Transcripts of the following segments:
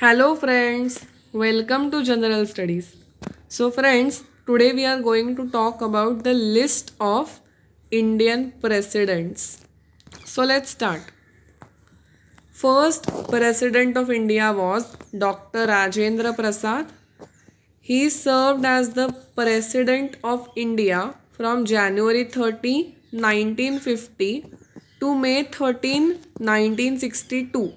Hello friends, welcome to General Studies. So friends, today we are going to talk about the list of Indian presidents. So let's start. First president of India was Dr. Rajendra Prasad. He served as the president of India from January 30, 1950 to May 13, 1962.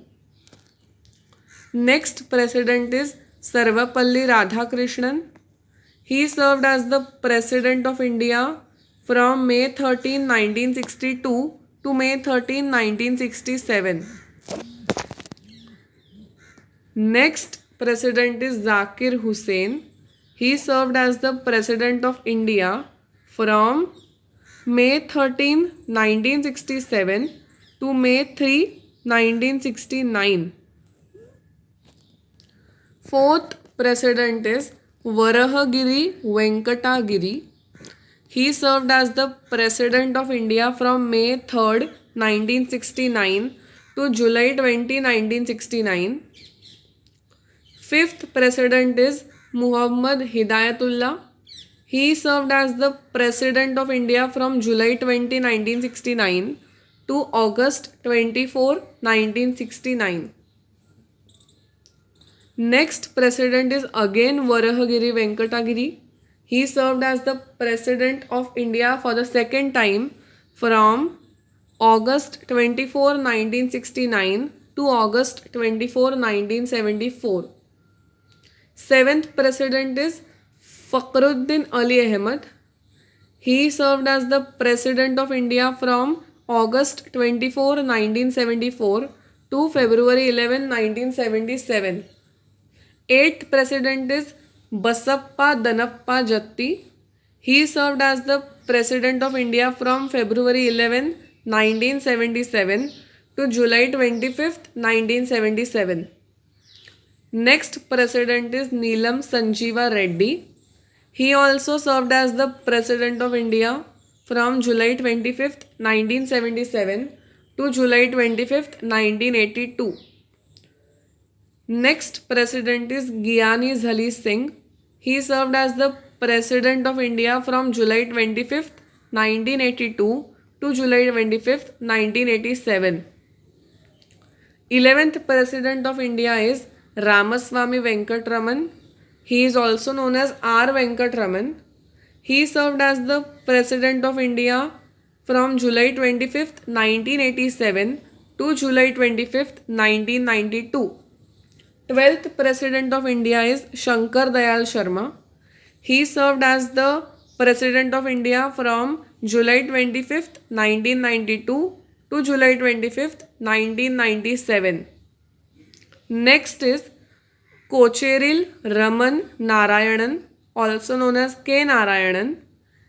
Next president is Sarvapalli Radhakrishnan. He served as the President of India from May 13, 1962 to May 13, 1967. Next President is Zakir Hussain. He served as the President of India from May 13, 1967 to May 3, 1969. Fourth president is Varahagiri Venkatagiri. He served as the President of India from May 3, 1969 to July 20, 1969. Fifth president is Muhammad Hidayatullah. He served as the President of India from July 20, 1969 to August 24, 1969. Next president is again Varahagiri Venkatagiri. He served as the President of India for the second time from August 24, 1969 to August 24, 1974. Seventh president is Fakhruddin Ali Ahmed. He served as the President of India from August 24, 1974 to February 11, 1977. Eighth president is Basappa Danappa Jatti. He served as the President of India from February 11, 1977 to July 25, 1977. Next president is Neelam Sanjeeva Reddy. He also served as the President of India from July 25, 1977 to July 25, 1982. Next president is Gyani Zali Singh. He served as the President of India from July 25, 1982 to July 25, 1987. 11th President of India is Ramaswamy Venkatraman. He is also known as R. Venkatraman. He served as the President of India from July 25, 1987 to July 25, 1992. 12th President of India is Shankar Dayal Sharma. He served as the President of India from July 25, 1992 to July 25, 1997. Next is Kocheril Raman Narayanan, also known as K. Narayanan.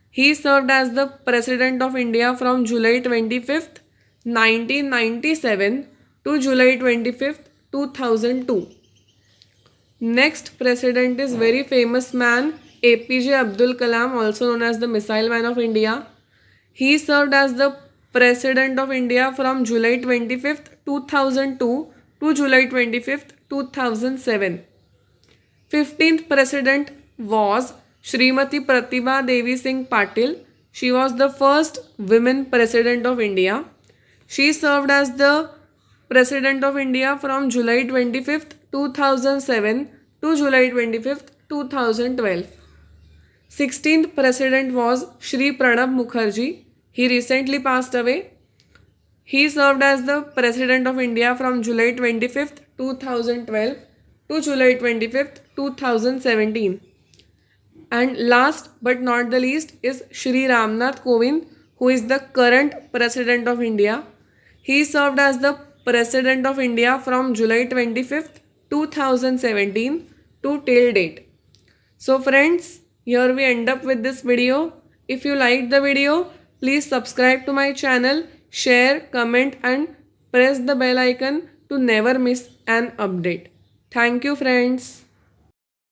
He served as the President of India from July 25, 1997 to July 25, 2002. Next president is very famous man APJ Abdul Kalam, also known as the Missile Man of India. He served as the President of India from July 25, 2002 to July 25, 2007. 15th President was Shrimati Pratibha Devi Singh Patil. She was the first women President of India. She served as the President of India from July 25, 2007 to July 25, 2012. 16th President was Shri Pranab Mukherjee. He recently passed away. He served as the President of India from July 25, 2012 to July 25, 2017. And last but not the least is Shri Ramnath Kovind, who is the current President of India. He served as the President of India from July 25, 2017 to till date. So friends, here we end up with this video. If you liked the video, please subscribe to my channel, share, comment and press the bell icon to never miss an update. Thank you friends.